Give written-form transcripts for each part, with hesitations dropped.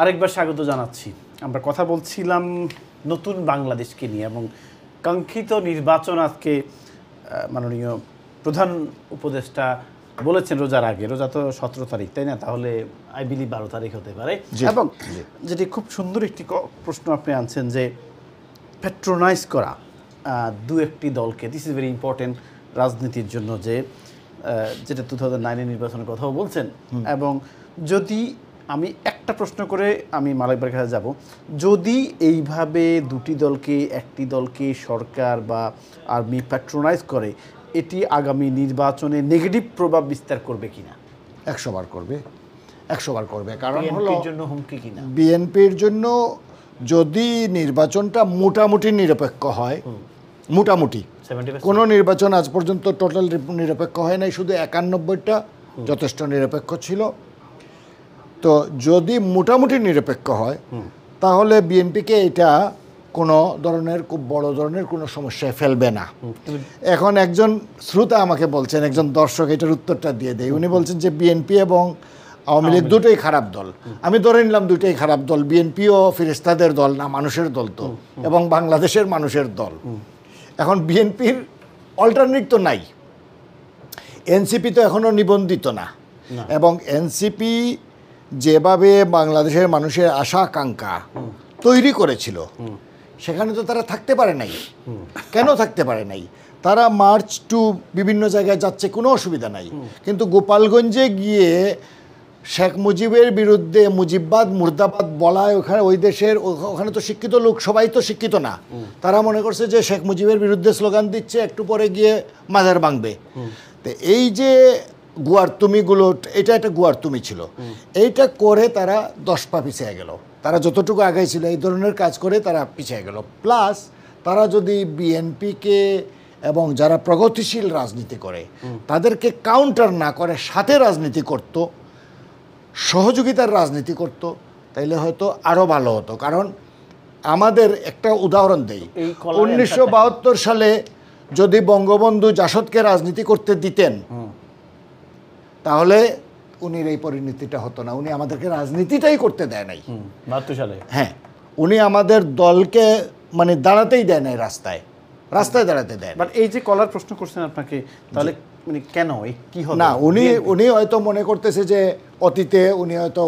আরেকবার স্বাগত জানাচ্ছি। আমরা কথা বলছিলাম নতুন বাংলাদেশকে নিয়ে এবং কাঙ্ক্ষিত নির্বাচন আজকে মাননীয় প্রধান উপদেষ্টা বলেছেন রোজার আগে, রোজা তো 17 তারিখ, তাই না? তাহলে আই বিলিভ 12 তারিখ হতে পারে। এবং যেটি খুব সুন্দর একটি প্রশ্ন আপনি আনছেন যে প্যাট্রোনাইজ করা দু একটি দলকে, দিস ইজ ভেরি ইম্পর্টেন্ট রাজনীতির জন্য, যে যেটা 2009 নির্বাচনের কথাও বলছেন। এবং যদি আমি একটা প্রশ্ন করে আমি মালিক ভাইয়ের কাছে যাব, যদি এইভাবে দুটি দলকে একটি দলকে সরকার বা আর্মি প্যাট্রোনাইজ করে, এটি আগামী নির্বাচনে নেগেটিভ প্রভাব বিস্তার করবে কিনা? 100 বার করবে, 100 বার করবে। কারণ হলো বিএনপির জন্য হুমকি কিনা? বিএনপির জন্য যদি নির্বাচনটা মোটামুটি নিরপেক্ষ হয়, মোটামুটি কোনো নির্বাচন আজ পর্যন্ত টোটাল নিরপেক্ষ হয় নাই, শুধু 91টা যথেষ্ট নিরপেক্ষ ছিল। তো যদি মোটামুটি নিরপেক্ষ হয় তাহলে বিএনপিকে এটা কোনো ধরনের খুব বড় ধরনের কোনো সমস্যায় ফেলবে না। এখন একজন শ্রোতা আমাকে বলছেন, একজন দর্শক এটার উত্তরটা দিয়ে দেয়, উনি বলছেন যে বিএনপি এবং আওয়ামী লীগ দুটোই খারাপ দল। আমি ধরে নিলাম দুটোই খারাপ দল, বিএনপিও ফেরেশতাদের দল না, মানুষের দল তো, এবং বাংলাদেশের মানুষের দল। এখন বিএনপির অল্টারনেটিভ তো নাই, এনসিপি তো এখনও নিবন্ধিত না, এবং এনসিপি যেভাবে বাংলাদেশের মানুষের আশা আকাঙ্ক্ষা তৈরি করেছিল সেখানে তো তারা থাকতে পারে নাই। কেন থাকতে পারে নাই? তারা মার্চ টু বিভিন্ন জায়গায় যাচ্ছে, কোনো অসুবিধা নাই, কিন্তু গোপালগঞ্জে গিয়ে শেখ মুজিবের বিরুদ্ধে মুজিববাদ মুর্দাবাদ বলায় ওখানে ওই দেশের ওখানে তো শিক্ষিত লোক সবাই তো শিক্ষিত না, তারা মনে করছে যে শেখ মুজিবের বিরুদ্ধে স্লোগান দিচ্ছে, একটু পরে গিয়ে মাজার ভাঙবে। তো এই যে গুয়ারতুমিগুলো, এটা একটা গুয়ারতুমি ছিল, এইটা করে তারা 10 পা পিছিয়ে গেল। তারা যতটুকু আগাই ছিল এই ধরনের কাজ করে তারা পিছিয়ে গেল। প্লাস তারা যদি বিএনপিকে এবং যারা প্রগতিশীল রাজনীতি করে তাদেরকে কাউন্টার না করে সাথে রাজনীতি করত, সহযোগিতার রাজনীতি করত, তাইলে হয়তো আরও ভালো হতো। কারণ আমাদের একটা উদাহরণ দেই, 1972 সালে যদি বঙ্গবন্ধু জাসদকে রাজনীতি করতে দিতেন তাহলে উনির এই পরিণতিটা হতো না। উনি আমাদেরকে রাজনীতিটাই করতে দেয় নাই 72 সালে। হ্যাঁ, উনি আমাদের দলকে মানে দাঁড়াতেই দেয় নাই, রাস্তায় দাঁড়াতে দেয়। বাট এই যে কলার প্রশ্ন করছেন আপনাকে, তাহলে মানে কেন কি হবে না, উনি হয়তো মনে করতেছে যে অতীতে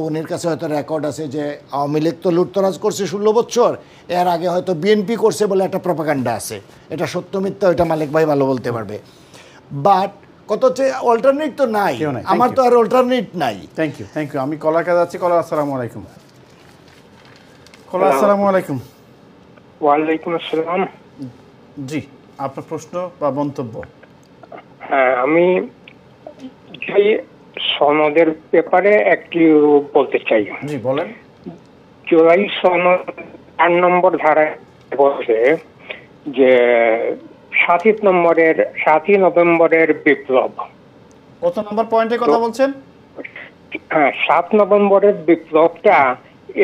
উনির কাছে হয়তো রেকর্ড আছে যে আওয়ামী লীগ তো লুটতরাজ করছে 16 বছর, এর আগে হয়তো বিএনপি করছে বলে একটা প্রপাগান্ডা আছে। এটা সত্য মিথ্যা এটা মালিক ভাই ভালো বলতে পারবে। বাট কত হচ্ছে অল্টারনেট তো নাই, আমার তো আর অল্টারনেট নাই। Thank you. আমি কলার কাছে যাচ্ছি। কলার, আসসালামু আলাইকুম। কলার, আসসালামু আলাইকুম। ওয়ালাইকুম আসসালাম। জি, আপনার প্রশ্ন বা মন্তব্য? হ্যাঁ, আমি যে সনদের ব্যাপারে একটু বলতে চাই। জি বলেন। জুলাই সনদ 8 নম্বর ধারায় বলছে যে 7 নভেম্বরের বিপ্লব। কত নম্বর পয়েন্টের কথা বলছেন? হ্যাঁ, 7 নভেম্বরের বিপ্লবটা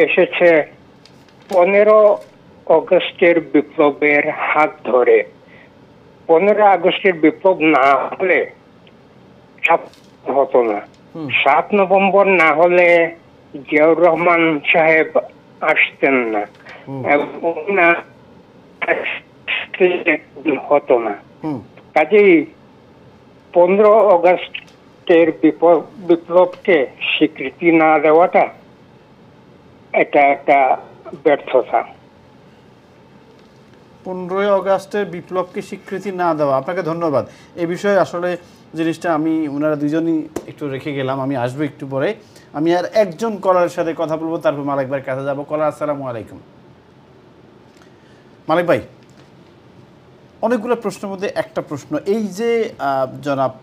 এসেছে 15 আগস্টের বিপ্লবের হাত ধরে। 15 আগস্টের বিপ্লব না হলে হতো না। 7 নভেম্বর না হলে জিয়াউর রহমান সাহেব আসতেন না, হতো না। কাজেই 15 আগস্টের বিপ্লবকে স্বীকৃতি না দেওয়াটা এটা একটা ব্যর্থতা। 15 আগস্টের বিপ্লবকে স্বীকৃতি না দেওয়া, আপনাকে ধন্যবাদ। এই বিষয়ে আসলে জিনিসটা আমি ওনারা দুজনই একটু রেখে গেলাম, আমি আসবো একটু পরে। আমি আর একজন কলারের সাথে কথা বলবো, তারপর মালিক ভাইয়ের কাছে যাবো। কলার, আসসালামু আলাইকুম। মালিক ভাই, অনেকগুলো প্রশ্নের মধ্যে একটা প্রশ্ন, এই যে জনাব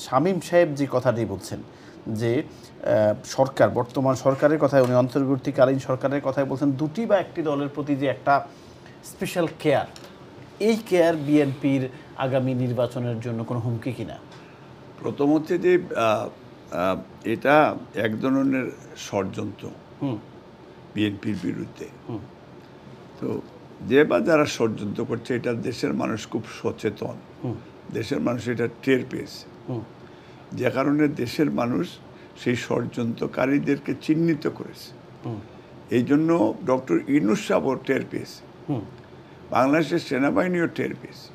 শামীম সাহেব যে কথাটি বলছেন যে সরকার, বর্তমান সরকারের কথায় উনি অন্তর্বর্তীকালীন সরকারের কথায় বলছেন, দুটি বা একটি দলের প্রতি যে একটা স্পেশাল কেয়ার, এই কেয়ার বিএনপির আগামী নির্বাচনের জন্য কোনো হুমকি কিনা? প্রথম হচ্ছে যে এটা এক ধরনের ষড়যন্ত্র বিএনপির বিরুদ্ধে। তো যে বা যারা ষড়যন্ত্র করছে, এটা দেশের মানুষ খুব সচেতন, দেশের মানুষ এটা টের পেয়েছে, যে কারণে দেশের মানুষ সেই ষড়যন্ত্রকারীদেরকে চিহ্নিত করেছে এই জন্য ডক্টর ইউনূস সাহেবও টের পেয়েছে, বাংলাদেশের সেনাবাহিনীও টের পেয়েছে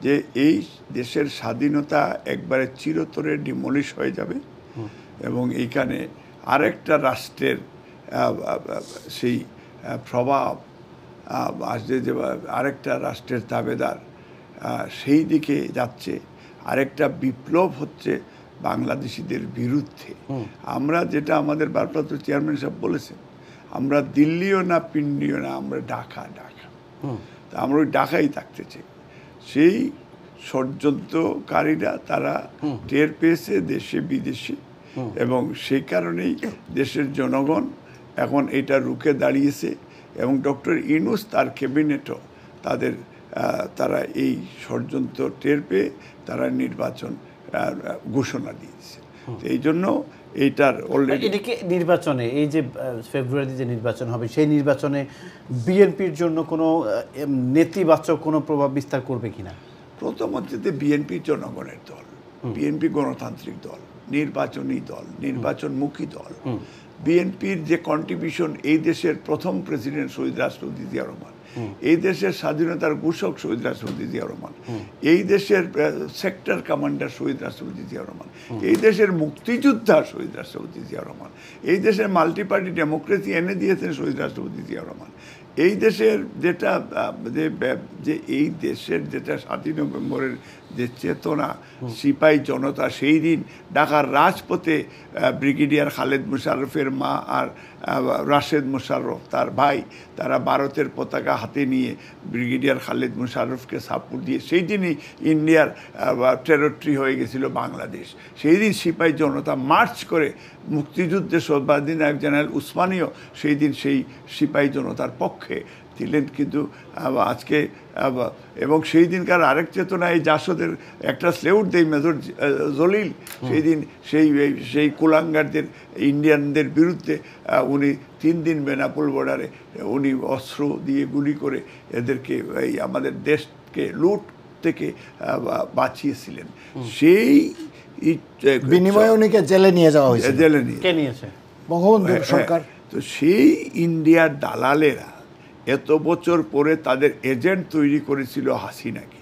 যে এই দেশের স্বাধীনতা একবারে চিরতরে ডিমলিশ হয়ে যাবে এবং এইখানে আরেকটা রাষ্ট্রের সেই প্রভাব আসছে, যে আরেকটা রাষ্ট্রের তাবেদার সেই দিকে যাচ্ছে, আরেকটা বিপ্লব হচ্ছে বাংলাদেশিদের বিরুদ্ধে। আমরা যেটা আমাদের ভারপ্রাপ্ত চেয়ারম্যান সাহেব বলেছেন, আমরা দিল্লিও না পিন্ডিও না, আমরা ঢাকা ঢাকা, তা আমরা ওই ঢাকাই থাকতে চাই। সেই ষড়যন্ত্রকারীরা তারা টের পেয়েছে দেশে বিদেশে, এবং সেই কারণেই দেশের জনগণ এখন এটা রুখে দাঁড়িয়েছে, এবং ডক্টর ইউনূস তার ক্যাবিনেটও তারা এই ষড়যন্ত্র টের পেয়ে তারা নির্বাচন ঘোষণা দিয়েছে। এই জন্য এইটার অলরেডি এদিকে নির্বাচনে, এই যে ফেব্রুয়ারিতে যে নির্বাচন হবে, সেই নির্বাচনে বিএনপির জন্য কোনো নেতিবাচক কোনো প্রভাব বিস্তার করবে কিনা? প্রথম হচ্ছে যে বিএনপি জনগণের দল, বিএনপি গণতান্ত্রিক দল, নির্বাচনী দল, নির্বাচনমুখী দল। বিএনপির যে কন্ট্রিবিউশন, এই দেশের প্রথম প্রেসিডেন্ট শহীদ রাষ্ট্রপতি জিয়া রহমান, এই দেশের স্বাধীনতার ঘোষক শহীদ রাষ্ট্রপতি জিয়া রহমান, এই দেশের সেক্টর কমান্ডার শহীদ রাষ্ট্রপতি জিয়া রহমান, এই দেশের মুক্তিযোদ্ধা শহীদ রাষ্ট্রপতি জিয়া রহমান, এই দেশের মাল্টি পার্টি ডেমোক্রেসি এনে দিয়েছেন শহীদ রাষ্ট্রপতি জিয়া রহমান। এই দেশের যেটা যে এই দেশের যেটা 7 নভেম্বরের যে চেতনা, সিপাহী জনতা, সেই দিন ঢাকার রাজপথে ব্রিগেডিয়ার খালেদ মোশাররফের মা আর রাশেদ মোশাররফ তার ভাই, তারা ভারতের পতাকা হাতে নিয়ে ব্রিগেডিয়ার খালেদ মোশাররফকে সাপোর্ট দিয়ে, সেই দিনই ইন্ডিয়ার টেরিটরি হয়ে গেছিল বাংলাদেশ। সেই দিন সিপাহী জনতা মার্চ করে মুক্তিযুদ্ধে সর্বাধিনায়ক জেনারেল উসমানীয় সেই দিন সেই সিপাহী জনতার পক্ষে ছিলেন। কিন্তু আজকে এবং সেই দিনকার আরেক চেতনা, এই জাসদের একটা স্লেউট দেই মেজর জলিল, সেই দিন সেই কুলাঙ্গারদের ইন্ডিয়ানদের বিরুদ্ধে উনি 3 দিন বেনাপোল বর্ডারে উনি অস্ত্র দিয়ে গুলি করে এদেরকে এই আমাদের দেশকে লুট থেকে বাঁচিয়েছিলেন। সেই বিনিময়ে উনিকে জেলে নিয়ে যাওয়া হয়েছে। জেলে নিয়েছে বঙ্গবন্ধু সরকার। তো সেই ইন্ডিয়ার দালালেরা এত বছর পরে তাদের এজেন্ট তৈরি করেছিল হাসিনাকে,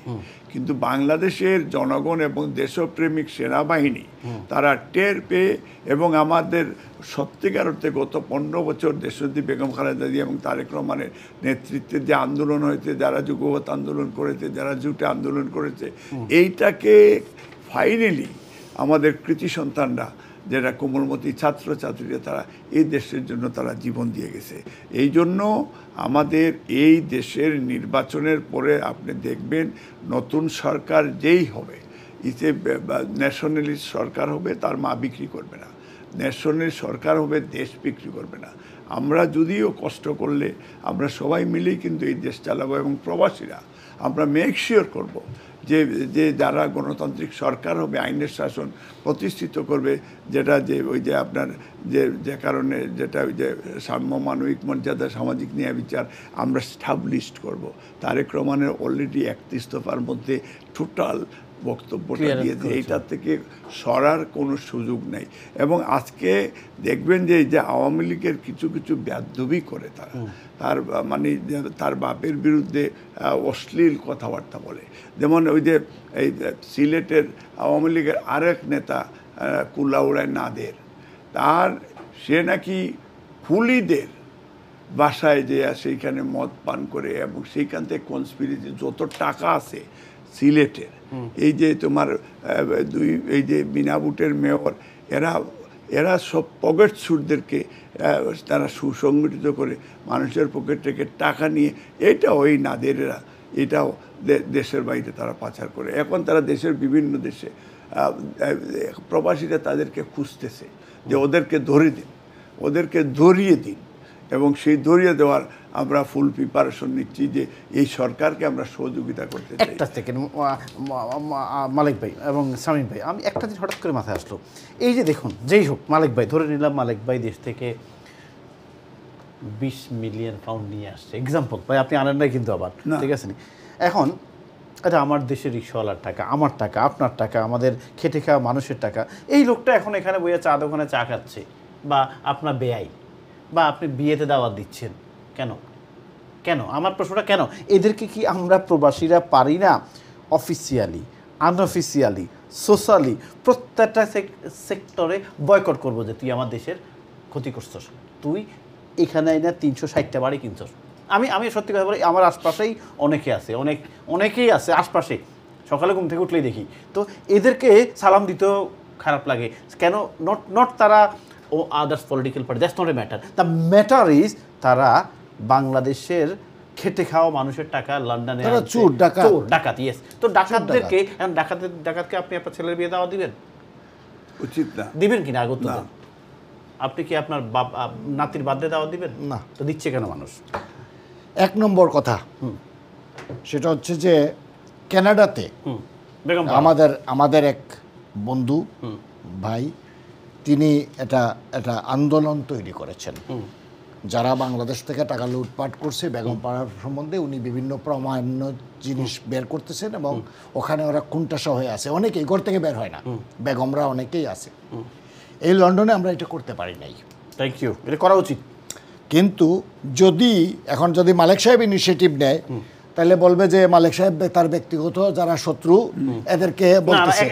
কিন্তু বাংলাদেশের জনগণ এবং দেশপ্রেমিক সেনাবাহিনী তারা টের পেয়ে, এবং আমাদের সত্যিকার অর্থে গত 15 বছর দেশনেত্রী বেগম খালেদা জিয়া এবং তারেক রহমানের নেতৃত্বে যে আন্দোলন হয়েছে, যারা যুগপৎ আন্দোলন করেছে, যারা জুটে আন্দোলন করেছে, এইটাকে ফাইনালি আমাদের কৃতি সন্তানরা, যারা কোমলমতি ছাত্রছাত্রীরা, তারা এই দেশের জন্য তারা জীবন দিয়ে গেছে। এই জন্য আমাদের এই দেশের নির্বাচনের পরে আপনি দেখবেন নতুন সরকার যেই হবে, ইতে ন্যাশনালিস্ট সরকার হবে, তার মা বিক্রি করবে না। ন্যাশনালিস্ট সরকার হবে, দেশ বিক্রি করবে না। আমরা যদিও কষ্ট করলে আমরা সবাই মিলেই কিন্তু এই দেশ চালাবো, এবং প্রবাসীরা আমরা মেক শিওর করবো যে যারা গণতান্ত্রিক সরকার হবে, আইনের শাসন প্রতিষ্ঠিত করবে, যেটা যে ওই যে আপনার যে কারণে যেটা ওই যে সাম্য, মানবিক মর্যাদা, সামাজিক ন্যায় বিচার আমরা স্টাবলিশড করব। তারেক রহমানের অলরেডি 31 দফার মধ্যে টোটাল বক্তব্যটা দিয়েছে, এইটার থেকে সরার কোনো সুযোগ নেই। এবং আজকে দেখবেন যে আওয়ামী লীগের কিছু কিছু বেয়াদবি করে তার মানে তার বাপের বিরুদ্ধে অশ্লীল কথাবার্তা বলে। যেমন ওই যে এই সিলেটের আওয়ামী লীগের আরেক নেতা কুলাউড়ায় নাদের, সে নাকি কুলিদের বাসায় যে সেইখানে মদ পান করে, এবং সেইখান থেকে কনস্পিরেসি যত টাকা আছে সিলেটের, এই যে তোমার এই যে বিনাবুটের মেয়র, এরা সব পকেট সুরদেরকে তারা সুসংগঠিত করে মানুষের পকেট থেকে টাকা নিয়ে, এটা ওই নাদেরেরা এটাও দেশের বাইরে তারা পাচার করে। এখন তারা দেশের বিভিন্ন দেশে প্রবাসীরা তাদেরকে খুঁজতেছে যে ওদেরকে ধরিয়ে দিন, এবং সেই ধরিয়ে দেওয়ার আমরা ফুল প্রিপারেশন নিচ্ছি যে এই সরকারকে আমরা সহযোগিতা করতে চাই। একটা সেকেন্ড মালিক ভাই এবং শামীম ভাই, আমি একটা দিন হঠাৎ করে মাথায় আসলো, এই যে দেখুন, যেই হোক মালিক ভাই, ধরে নিলাম মালিক ভাই দেশ থেকে 20 মিলিয়ন পাউন্ড নিয়ে আসছে, এক্সাম্পল ভাই, আপনি আনেন নাই কিন্তু আবার, ঠিক আছে নি? এখন এটা আমার দেশের রিক্সাওয়ালার টাকা, আমার টাকা, আপনার টাকা, আমাদের খেটে খাওয়া মানুষের টাকা। এই লোকটা এখন এখানে বইয়া চা দোকানে চা খাচ্ছে, বা আপনার বেআই, বা আপনি বিয়েতে দাওয়াত দিচ্ছেন, কেন? কেন আমার প্রশ্নটা কেন? এদেরকে কি আমরা প্রবাসীরা পারি না অফিসিয়ালি, আনঅফিসিয়ালি, সোশ্যালি প্রত্যেকটা সেক্টরে বয়কট করবো যে তুই আমার দেশের ক্ষতি করছস, তুই এখানে না 360টা বাড়ি কিনছস? আমি সত্যি কথা বলি, আমার আশপাশেই অনেকেই আছে আশপাশে, সকালে ঘুম থেকে উঠলেই দেখি। তো এদেরকে সালাম দিতেও খারাপ লাগে কেন? নট তারা ও others political party, that's not a matter. The matter is তারা বাংলাদেশের খেটে খাওয়া মানুষের টাকা লন্ডনে চোর ডাকাত। ইয়েস, তো ডাকাতদেরকে ডাকাতকে আপনি আপনার ছেলের বিয়ে দাওয়া দিবেন? উচিত না। দিবেন কিনা আগত? আপনি কি আপনার নাতির বার্থডে দাওয়া দিবেন না? তো দিচ্ছে কেন মানুষ? 1 নম্বর কথা সেটা হচ্ছে যে কানাডাতে আমাদের এক বন্ধু ভাই, তিনি এটা আন্দোলন তৈরি করেছেন। যারা বাংলাদেশ থেকে টাকা লুটপাট করছে বেগম পাড়ার সম্বন্ধে উনি বিভিন্ন প্রমাণ্য জিনিস বের করতেছেন, এবং ওখানে ওরা কুণ্ঠাসা হয়ে আছে, অনেকেই ঘর থেকে বের হয় না, বেগমরা অনেকেই আছে। এই লন্ডনে আমরা এটা করতে পারি নাই। থ্যাংক ইউ, এটা করা উচিত। কিন্তু এখন যদি মালেক সাহেব ইনিশিয়েটিভ নেয়, তাহলে বলবে যে মালেক সাহেব তার ব্যক্তিগত যারা শত্রু এদেরকে বলতেছে।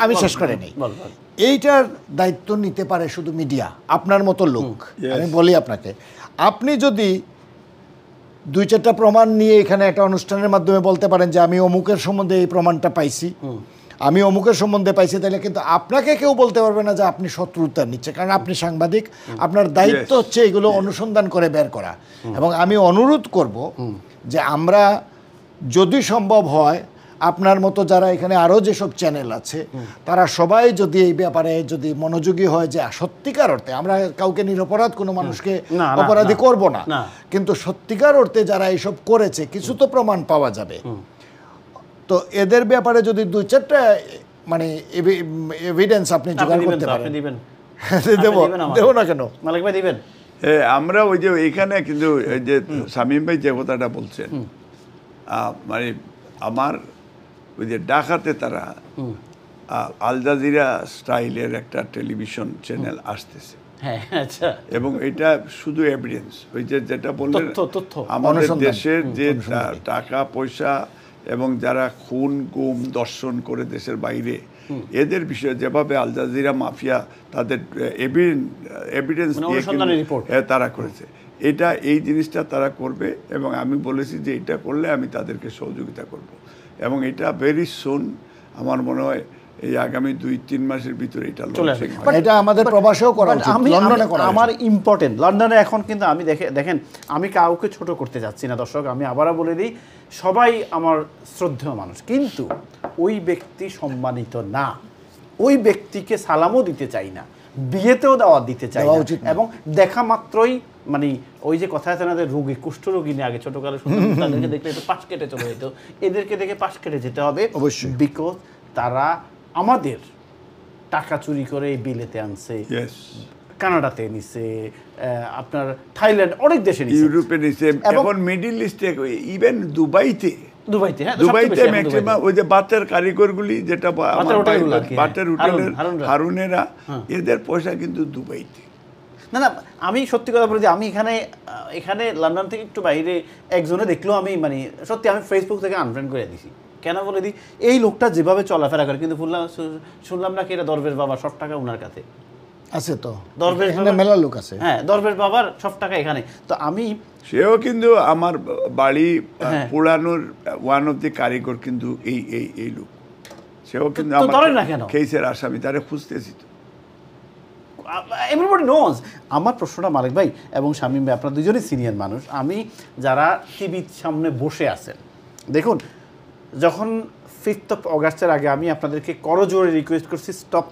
আমি শেষ করে নেই। এইটার দায়িত্ব নিতে পারে শুধু মিডিয়া, আপনার মতো লোক। আমি বলি আপনাকে, আপনি যদি 2-4টা প্রমাণ নিয়ে এখানে একটা অনুষ্ঠানের মাধ্যমে বলতে পারেন যে আমি অমুকের সম্বন্ধে এই প্রমাণটা পাইছি, আমি অমুকের সম্বন্ধে পাইছি, তাহলে কিন্তু আপনাকে কেউ বলতে পারবে না যে আপনি শত্রুতা নিচ্ছে, কারণ আপনি সাংবাদিক, আপনার দায়িত্ব হচ্ছে এগুলো অনুসন্ধান করে বের করা। এবং আমি অনুরোধ করব যে আমরা যদি সম্ভব হয়, আপনার মতো যারা এখানে আরও যেসব চ্যানেল আছে তারা সবাই যদি এই ব্যাপারে যদি মনোযোগী হয় যে সত্যিকার অর্থে, আমরা কাউকে নিরপরাধ কোনো মানুষকে অপরাধী করব না, কিন্তু সত্যিকার অর্থে যারা এইসব করেছে কিছু তো প্রমাণ পাওয়া যাবে, তো এদের ব্যাপারে যদি 2-4টা মানে এভিডেন্স আপনি জোগাড় করতে পারেন, দেবো না কেন? মালিক ভাই দিবেন? আমরা ওই যে এখানে কিন্তু যে শামীম ভাই যে কথাটা বলছেন, মানে আমার ওই যে ঢাকাতে তারা আল জাজিরা স্টাইলের একটা টেলিভিশন চ্যানেল আসতেছে, আচ্ছা, এবং এটা শুধু এভিডেন্স, ওই যে যেটা বললেন আমাদের দেশের যে টাকা পয়সা এবং যারা খুন গুম দর্শন করে দেশের বাইরে, এদের বিষয়ে যেভাবে আল জাজিরা মাফিয়া তাদের এভিডেন্স দিয়ে তারা করেছে, এই জিনিসটা তারা করবে। এবং আমি বলেছি যে এটা করলে আমি তাদেরকে সহযোগিতা করব, এবং এটা ভেরি সুন, আমার মনে হয় এই আগামী 2-3 মাসের ভিতরে এটা আমাদের প্রবাসেও করা উচিত, লন্ডনে করা। আমার ইম্পর্টেন্ট লন্ডনে এখন কিন্তু আমি দেখেন, আমি কাউকে ছোট করতে যাচ্ছি না দর্শক, আমি আবারও বলে দিই, সবাই আমার শ্রদ্ধেয় মানুষ, কিন্তু ওই ব্যক্তি সম্মানিত না, ওই ব্যক্তিকে সালামও দিতে চাই না, বিয়েতেও দাওয়াত দিতে চাই না, এবং দেখা মাত্রই মানে ওই যে কথা আছে না যে রোগী, কুষ্ঠরোগী নিয়ে আগে ছোটকালে তাদেরকে দেখলে একটু পাশ কেটে চলে যেত, এদেরকে দেখে পাশ কেটে যেতে হবে, বিকজ তারা আমাদের টাকা চুরি করে বিলেতে আনছে, কানাডাতে নিছে, আপনার থাইল্যান্ড, অনেক দেশে নিছে, ইউরোপে নিছে, এখন মিডল ইস্টে, ইভেন দুবাইতে ম্যাক্সিমাম ওই যে বাতের কারিগরগুলি, যেটা বাতের হোটেলের হারুনেরা, এদের পয়সা কিন্তু দুবাইতে। না, আমি সত্যি কথা বলি যে আমি এখানে লন্ডন থেকে একটু বাইরে একজনে দেখলেও আমি মানে সত্যি আমি ফেসবুক থেকে আনফ্রেন্ড করে দিছি। কেন বলে দিই, এই লোকটা যেভাবে চলাফেরা করে, কিন্তু শুনলাম নাকি এটা দরবেশ বাবা, সব টাকা ওনার কাছে আছে, তো দরবেশ মেলা লোক আছে, হ্যাঁ, দরবেশ বাবার সব টাকা এখানে। তো আমি সেও কিন্তু আমার বাড়ি পোড়ানোর ওয়ান অফ দি কারিগর কিন্তু এই লোক, সেও কিন্তু আমার কেসের আসামি, তারে খুঁজতেছি। তো এভরিবডি নোজ। আমার প্রশ্নটা মালিক ভাই এবং শামীম ভাই, আপনারা দুজনই সিনিয়র মানুষ, আমি যারা টিভির সামনে বসে আছেন, দেখুন যখন 5th of August-এর আগে আমি আপনাদেরকে করজোরে রিকোয়েস্ট করছি স্টপ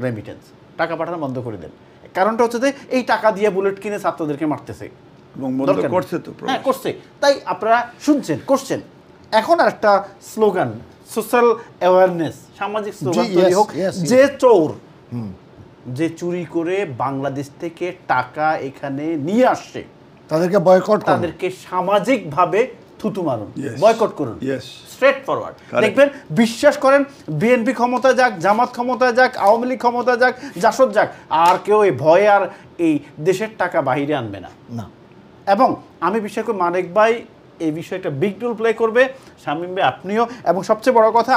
রেমিটেন্স, টাকা পাঠানো বন্ধ করে দেন। কারণটা হচ্ছে যে এই টাকা দিয়ে বুলেট কিনে ছাত্রদেরকে মারতেছে, হ্যাঁ করছে, তাই আপনারা শুনছেন, করছেন। এখন আর একটা স্লোগান, সোশ্যাল অ্যাওয়ারনেস, সামাজিক স্লোগান তৈরি হোক, যে চোর, যে চুরি করে বাংলাদেশ থেকে টাকা এখানে নিয়ে আসছে, তাদেরকে বয়কট, তাদেরকে সামাজিকভাবে থুতু মারুন, Yes. বয়কট করুন, Yes. Straight forward. Correct. দেখবেন, বিশ্বাস করেন, বিএনপি ক্ষমতা যাক, জামাত ক্ষমতা যাক, আওয়ামী লীগ ক্ষমতা যাক, জাসদ যাক, আর কেউ এই ভয়ে আর এই দেশের টাকা বাহিরে আনবে না। না, এবং আমি বিশ্বাস করি মানিক ভাই এই বিষয়ে একটা বিগ রোল প্লে করবে, শামীম ভাই আপনিও। এবং সবচেয়ে বড় কথা,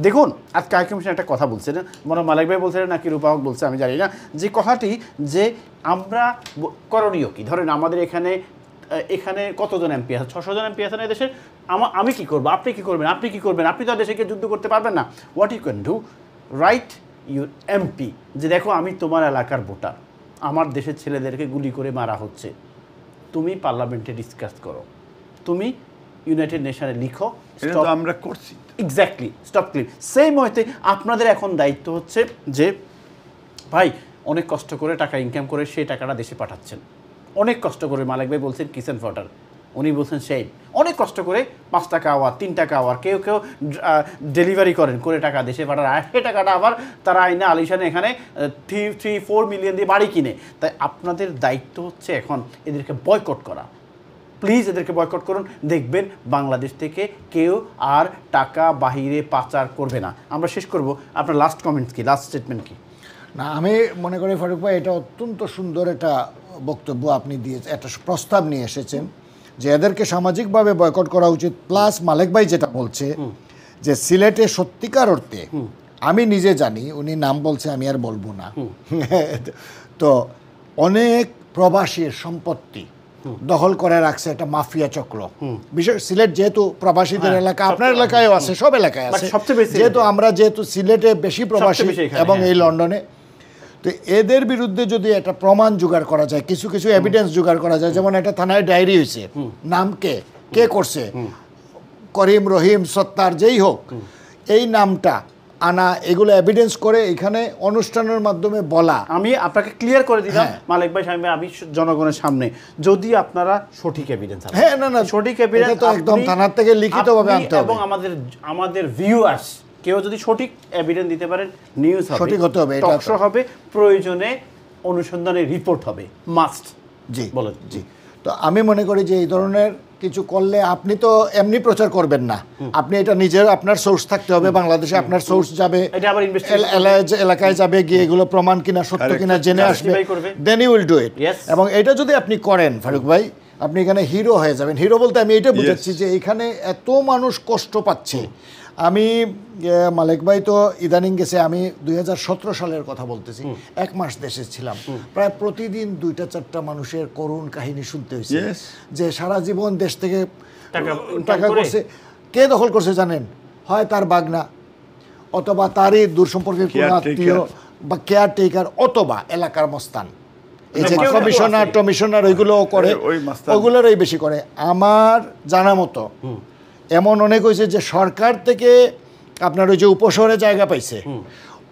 দেখুন আজকে হাই কমিশন একটা কথা বলছে, মনে মালিক ভাই বলছিলেন নাকি রূপাহক বলছে আমি জানি না, যে কথাটি যে আমরা করণীয় কি, ধরেন আমাদের এখানে কতজন এমপি আছে, 600 জন এমপি আছে না দেশের, আমি কি করবো, আপনি কি করবেন, আপনি কি করবেন, আপনি তো আর দেশকে যুদ্ধ করতে পারবেন না। What you can do, write your MP যে দেখো আমি তোমার এলাকার ভোটার, আমার দেশের ছেলেদেরকে গুলি করে মারা হচ্ছে, তুমি পার্লামেন্টে ডিসকাস করো, তুমি ইউনাইটেড নেশনে লিখো, এটা তো আমরা করছি। Exactly, stop clean. সেই মুহূর্তে আপনাদের এখন দায়িত্ব হচ্ছে যে ভাই অনেক কষ্ট করে টাকা ইনকাম করে সেই টাকাটা দেশে পাঠাচ্ছেন, অনেক কষ্ট করে, মালিক ভাই বলছেন কিচেন ফটার, উনি বলছেন সেই অনেক কষ্ট করে 5 টাকা আওয়ার, 3 টাকা আওয়ার, কেউ ডেলিভারি করেন করে টাকা দেশে পাঠান, আর সেই টাকাটা আবার তারা আইনা আলিশানে এখানে 3-4 মিলিয়ন দিয়ে বাড়ি কিনে। তাই আপনাদের দায়িত্ব হচ্ছে এখন এদেরকে বয়কট করা। প্লিজ এদেরকে বয়কট করুন, দেখবেন বাংলাদেশ থেকে কেউ আর টাকা বাহিরে পাচার করবে না। আমরা শেষ করব, আপনার লাস্ট কমেন্টস কি, লাস্ট স্টেটমেন্ট কি? না, আমি মনে করি ফারুক ভাই এটা অত্যন্ত সুন্দর একটা বক্তব্য আপনি দিয়েছেন, একটা প্রস্তাব নিয়ে এসেছেন যে এদেরকে সামাজিকভাবে বয়কট করা উচিত। প্লাস মালিক ভাই যেটা বলছে যে সিলেটে সত্যিকার অর্থে, আমি নিজে জানি, উনি নাম বলছে আমি আর বলবো না, তো অনেক প্রবাসীর সম্পত্তি দখল করে রাখছে একটা মাফিয়া চক্র। বিশেষ সিলেট যেহেতু প্রবাসীদের এলাকা, আপনার এলাকায়ও আছে, সব এলাকায় আছে, যেহেতু আমরা যেহেতু সিলেটে বেশি প্রবাসী এবং এই লন্ডনে, তো এদের বিরুদ্ধে যদি একটা প্রমাণ জোগাড় করা যায়, কিছু কিছু এভিডেন্স জোগাড় করা যায়, যেমন একটা থানায় ডায়েরি হয়েছে, নাম কে করছে, করিম, রহিম, সত্তার, যেই হোক, এই নামটা আনা, এগুলো এভিডেন্স করে এখানে অনুষ্ঠানের মাধ্যমে বলা। আমি আপনাকে ক্লিয়ার করে দিলাম মালিক ভাই, শামীম ভাই, আমি জনগণের সামনে যদি আপনারা সঠিক এভিডেন্স, হ্যাঁ, না, সঠিক এভিডেন্স তো একদম থানার থেকে লিখিতভাবে আনতে হবে, এবং আমাদের ভিউয়ার্স কেউ যদি সঠিক এভিডেন্স দিতে পারেন, নিউজ হবে, সঠিক হতে হবে, টক শো হবে, প্রয়োজনে অনুসন্ধানের রিপোর্ট হবে, মাস্ট। জি বলেন। জি, তো আমি মনে করি যে এই ধরনের কিছু করলে আপনি তো এমনি প্রচার করবেন না, আপনি এটা নিজের, আপনার সোর্স থাকতে হবে, বাংলাদেশে আপনার সোর্স যাবে, এলাকায় যাবে, গিয়ে এগুলো প্রমাণ কিনা সত্য কিনা জেনে আসবে, then you will do it. এবং এটা যদি আপনি করেন ফারুক ভাই, আপনি এখানে হিরো হয়ে যাবেন। হিরো বলতে আমি এটা বুঝাচ্ছি যে এখানে এত মানুষ কষ্ট পাচ্ছে। আমি মালিক ভাই তো ইদানিং গেছে, আমি 2017 সালের কথা বলতেছি, 1 মাস দেশে ছিলাম, প্রায় প্রতিদিন 2-4টা মানুষের করুণ কাহিনী শুনতে হয়েছে যে সারা জীবন দেশ থেকে টাকা করছে, কে দখল করছে জানেন? হয় তার বাগনা, অথবা তারই দূর সম্পর্কের কোনো আত্মীয় বা কেয়ারটেকার, অথবা এলাকার মস্তান, এই যে কমিশনার ওইগুলোও করে, ওইগুলোরই বেশি করে। আমার জানা মতো এমন অনেক হয়েছে যে সরকার থেকে আপনার ওই যে উপশহরে জায়গা পাইছে,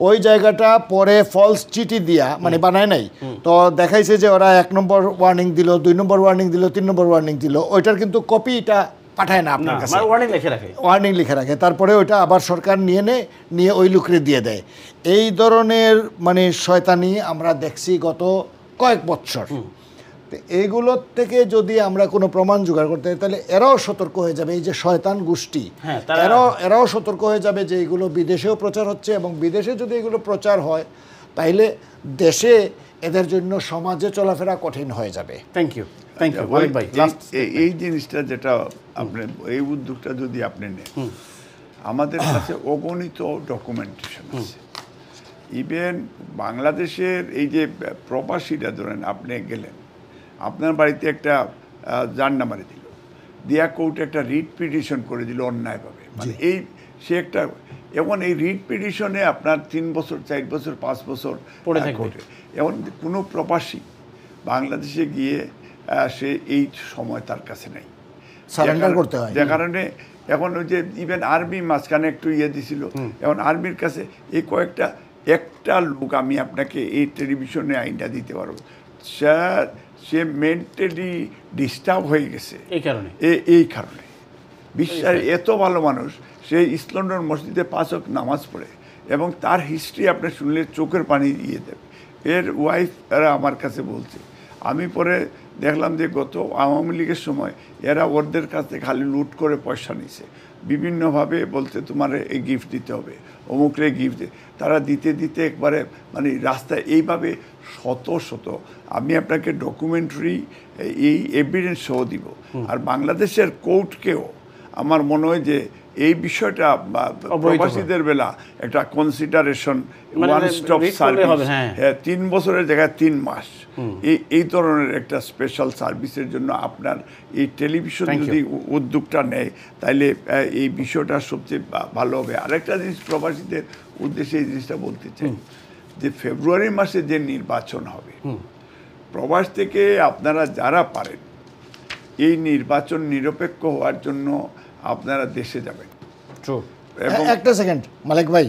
ওই জায়গাটা পরে ফলস চিঠি দিয়া, মানে বানায় নাই, তো দেখাইছে যে ওরা 1 নম্বর ওয়ার্নিং দিল, 2 নম্বর ওয়ার্নিং দিল, 3 নম্বর ওয়ার্নিং দিল, ওইটার কিন্তু কপিটা পাঠায় না আপনার কাছে, ওয়ার্নিং লিখে রাখে, তারপরে ওইটা আবার সরকার নিয়ে ওই লোকরে দিয়ে দেয়। এই ধরনের মানে শয়তানি আমরা দেখছি গত কয়েক বছর। এইগুলোর থেকে যদি আমরা কোনো প্রমাণ জোগাড় করতে পারি, তাহলে এরাও সতর্ক হয়ে যাবে, এই যে শয়তান গোষ্ঠী, এরাও সতর্ক হয়ে যাবে যে এগুলো বিদেশেও প্রচার হচ্ছে, এবং বিদেশে যদি এগুলো প্রচার হয় তাইলে দেশে এদের জন্য সমাজে চলাফেরা কঠিন হয়ে যাবে। থ্যাংক ইউ ভাই। এই জিনিসটা যেটা আপনি, এই উদ্যোগটা যদি আপনি নেন, আমাদের কাছে অগণিত ডকুমেন্টেশন আছে। ইভেন বাংলাদেশের এই যে প্রবাসীরা, ধরেন আপনি গেলেন, আপনার বাড়িতে একটা জাননামারি দিল, দিয়া কোর্টে একটা রিট পিটিশন করে দিল অন্যায়ভাবে, মানে সে একটা, এবং এই রিট পিটিশনে আপনার 3 বছর, 4 বছর, 5 বছর পড়ে থাকে। এবং কোনো প্রবাসী বাংলাদেশে গিয়ে সে এই সময় তার কাছে নেই, সারেন্ডার করতে হয়। যে কারণে এখন ওই যে ইভেন আর্মি মাঝখানে একটু দিছিল, এখন আর্মির কাছে এই একটা লোক, আমি আপনাকে এই টেলিভিশনে আইনটা দিতে পারবো, সে মেন্টালি ডিস্টার্ব হয়ে গেছে এই কারণে। বিশ্বাস, এত ভালো মানুষ, সে ইস্ট লন্ডন মসজিদে 5 ওয়াক্ত নামাজ পড়ে, এবং তার হিস্ট্রি আপনি শুনলে চোখের পানি দিয়ে দেবে। এর ওয়াইফ এরা আমার কাছে বলছে, আমি পরে দেখলাম যে গত আওয়ামী লীগের সময় এরা ওদের কাছে খালি লুট করে পয়সা নিছে, বিভিন্নভাবে বলতে তোমার এই গিফট দিতে হবে, অমুকরে গিফট তারা দিতে দিতে একবারে মানে রাস্তায় এইভাবে শত শত, আমি আপনাকে ডকুমেন্টারি এই এভিডেন্স সহ দিব। আর বাংলাদেশের কোর্টকেও আমার মনে হয় যে এই বিষয়টা প্রবাসীদের বেলা একটা কনসিডারেশন, ওয়ান স্টপ সার্ভিস, হ্যাঁ 3 বছরের জায়গায় 3 মাস, এই ধরনের একটা স্পেশাল সার্ভিসের জন্য আপনার এই টেলিভিশন যদি উদ্যোগটা নেয় তাহলে এই বিষয়টা সবচেয়ে ভালো হবে। আরেকটা জিনিস প্রবাসীদের উদ্দেশ্যে এই জিনিসটা বলতে চাই যে ফেব্রুয়ারি মাসে যে নির্বাচন হবে, প্রবাস থেকে আপনারা যারা পারেন এই নির্বাচন নিরপেক্ষ হওয়ার জন্য আপনারা দেশে যাবেন। একটা সেকেন্ড মালিক ভাই,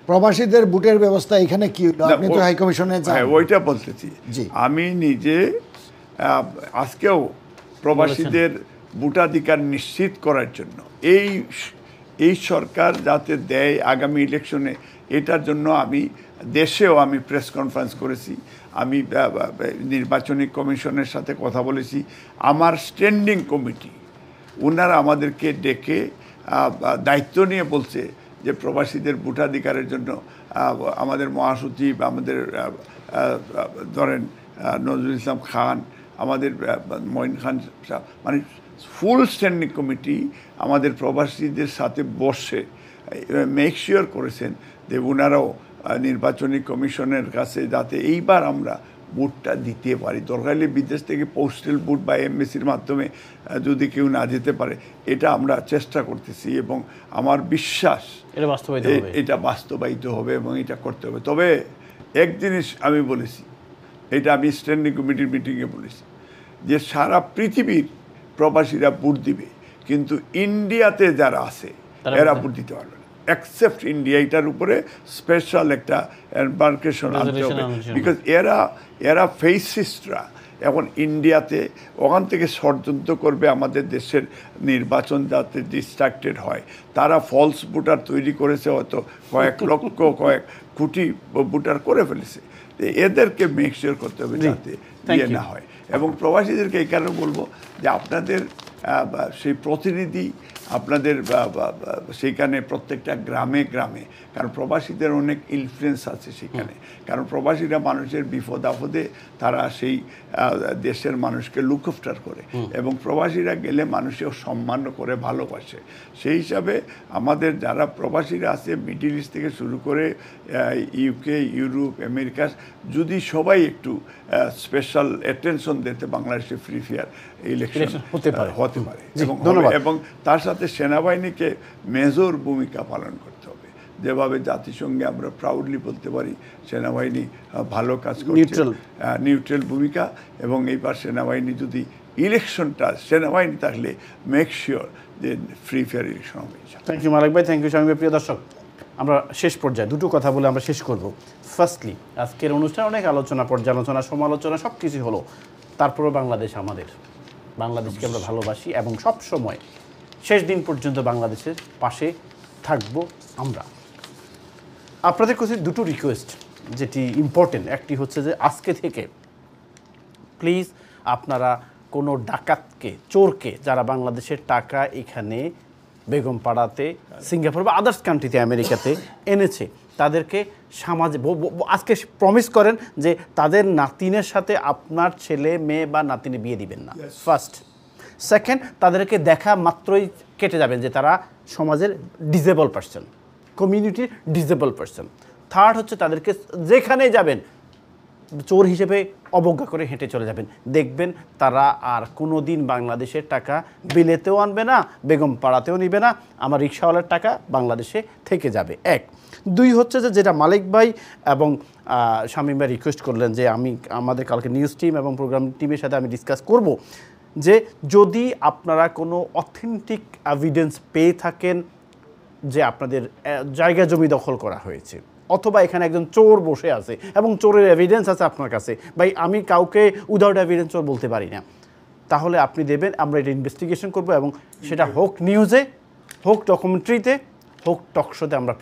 প্রবাসীদের বুটের ব্যবস্থা এখানে কি হলো? আপনি তো হাই কমিশনে যান। হ্যাঁ ওইটা বলতেছি, আমি নিজে আজকেও প্রবাসীদের ভোটাধিকার নিশ্চিত করার জন্য এই সরকার যাতে দেয় আগামী ইলেকশনে, এটার জন্য আমি দেশেও আমি প্রেস কনফারেন্স করেছি, আমি নির্বাচনী কমিশনের সাথে কথা বলেছি, আমার স্ট্যান্ডিং কমিটি ওনারা আমাদেরকে ডেকে দায়িত্ব নিয়ে বলছে যে প্রবাসীদের ভোটাধিকারের জন্য আমাদের মহাসচিব, আমাদের ধরেন নজরুল ইসলাম খান, আমাদের মঈন খান, মানে ফুল স্ট্যান্ডিং কমিটি আমাদের প্রবাসীদের সাথে বসে মেক শিওর করেছেন যে ওনারাও নির্বাচনী কমিশনের কাছে যাতে এইবার আমরা ভোটটা দিতে পারি, দরকার হলে বিদেশ থেকে পোস্টাল ভোট বা এমবেসির মাধ্যমে যদি কেউ না যেতে পারে, এটা আমরা চেষ্টা করতেছি এবং আমার বিশ্বাস এটা বাস্তবায়িত হবে এবং এটা করতে হবে। তবে এক জিনিস আমি বলেছি, এটা আমি স্ট্যান্ডিং কমিটির মিটিংয়ে বলেছি যে সারা পৃথিবীর প্রবাসীরা ভোট দিবে, কিন্তু ইন্ডিয়াতে যারা আছে এরা ভোট দিতে পারবে না, এক্সেপ্ট ইন্ডিয়া। এটার উপরে স্পেশাল একটা এম্বার্কেশন আনতে হবে, বিকজ এরা ফেসিস্টরা এখন ইন্ডিয়াতে ওখান থেকে ষড়যন্ত্র করবে আমাদের দেশের নির্বাচন যাতে ডিস্ট্রাক্টেড হয়। তারা ফলস ভোটার তৈরি করেছে, হয়তো কয়েক লক্ষ কয়েক কোটি ভোটার করে ফেলেছে। এদেরকে মেক শিওর করতে হবে যাতে ইয়ে না হয়। এবং প্রবাসীদেরকে এই কারণে বলবো যে আপনাদের সেই প্রতিনিধি আপনাদের সেইখানে প্রত্যেকটা গ্রামে গ্রামে, কারণ প্রবাসীদের অনেক ইনফ্লুয়েন্স আছে সেখানে, কারণ প্রবাসীরা মানুষের বিপদ আপদে তারা সেই দেশের মানুষকে লুক আফটার করে এবং প্রবাসীরা গেলে মানুষেও সম্মান করে ভালোবাসে। সেই হিসাবে আমাদের যারা প্রবাসীরা আছে মিডল ইস্ট থেকে শুরু করে ইউকে, ইউরোপ, আমেরিকা, যদি সবাই একটু স্পেশাল অ্যাটেনশন দিতে বাংলাদেশে ফ্রি ফেয়ার ইলেকশন হতে পারে এবং তার সাথে সেনাবাহিনীকে মেজর ভূমিকা পালন করতে হবে। যেভাবে জাতিসংঘে আমরা প্রাউডলি বলতে পারি সেনাবাহিনী ভালো কাজ করছে, নিউট্রাল ভূমিকা, এবং এইবার সেনাবাহিনী যদি ইলেকশনটা সেনাবাহিনী থাকলে মেক শিওর যে ফ্রি ফেয়ার ইলেকশন হবে। থ্যাংক ইউ মালিক ভাই, থ্যাংক ইউ শামীম ভাই। প্রিয় দর্শক, আমরা শেষ পর্যায়ে দুটো কথা বলে আমরা শেষ করব। ফার্স্টলি, আজকের অনুষ্ঠানে অনেক আলোচনা, পর্যালোচনা, সমালোচনা সব কিছু হলো, তারপরেও বাংলাদেশ আমাদের, বাংলাদেশকে আমরা ভালোবাসি এবং সব সময় শেষ দিন পর্যন্ত বাংলাদেশের পাশে থাকবো আমরা। আপনাদের কাছে দুটো রিকোয়েস্ট যেটি ইম্পর্টেন্ট, একটি হচ্ছে যে আজকে থেকে প্লিজ আপনারা কোনো ডাকাতকে, চোরকে, যারা বাংলাদেশের টাকা এখানে বেগমপাড়াতে, সিঙ্গাপুর বা আদার্স কান্ট্রিতে, আমেরিকাতে এনেছে, তাদেরকে সমাজে আজকে প্রমিস করেন যে তাদের নাতিনের সাথে আপনার ছেলে মেয়ে বা নাতিনে বিয়ে দিবেন না। ফার্স্ট। সেকেন্ড, তাদেরকে দেখা মাত্রই কেটে যাবেন যে তারা সমাজের ডিসেবল পার্সন, কমিউনিটির ডিসেবল পার্সন। থার্ড হচ্ছে তাদেরকে যেখানে যাবেন চোর হিসেবে অবজ্ঞা করে হেঁটে চলে যাবেন। দেখবেন তারা আর কোনো দিন বাংলাদেশের টাকা বিলেতেও আনবে না, বেগমপাড়াতেও নিবে না, আমার রিক্সাওয়ালার টাকা বাংলাদেশে থেকে যাবে। এক। দুই হচ্ছে যে যেটা মালিক ভাই এবং শামীম ভাই রিকোয়েস্ট করলেন যে আমাদের কালকে নিউজ টিম এবং প্রোগ্রাম টিমের সাথে আমি ডিসকাস করব যে যদি আপনারা কোনো অথেন্টিক এভিডেন্স পেয়ে থাকেন যে আপনাদের জায়গা জমি দখল করা হয়েছে, অথবা এখানে একজন চোর বসে আছে এবং চোরের এভিডেন্স আছে আপনার কাছে, ভাই আমি কাউকে উইদাউট এভিডেন্স চোর বলতে পারি না, তাহলে আপনি দেবেন, আমরা এটা ইনভেস্টিগেশন করব এবং সেটা হোক নিউজে, হোক ডকুমেন্টারিতে, হোক টকশোতে আমরা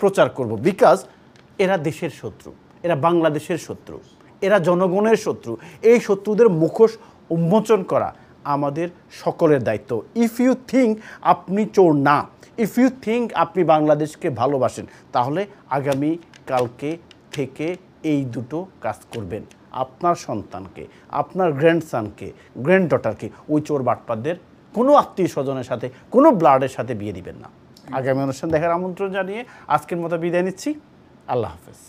প্রচার করব। বিকজ এরা দেশের শত্রু, এরা বাংলাদেশের শত্রু, এরা জনগণের শত্রু। এই শত্রুদের মুখোশ উন্মোচন করা আমাদের সকলের দায়িত্ব। ইফ ইউ থিঙ্ক আপনি চোর না, ইফ ইউ থিঙ্ক আপনি বাংলাদেশকে ভালোবাসেন, তাহলে আগামী কালকে থেকে এই দুটো কাজ করবেন। আপনার সন্তানকে, আপনার গ্র্যান্ডসানকে, গ্র্যান্ডডটারকে ওই চোর বাটপারদের কোনো আত্মীয় স্বজনের সাথে, কোনো ব্লাডের সাথে বিয়ে দিবেন না। আগামী অনুষ্ঠান দেখার আমন্ত্রণ জানিয়ে আজকের মতো বিদায় নিচ্ছি। আল্লাহ হাফেজ।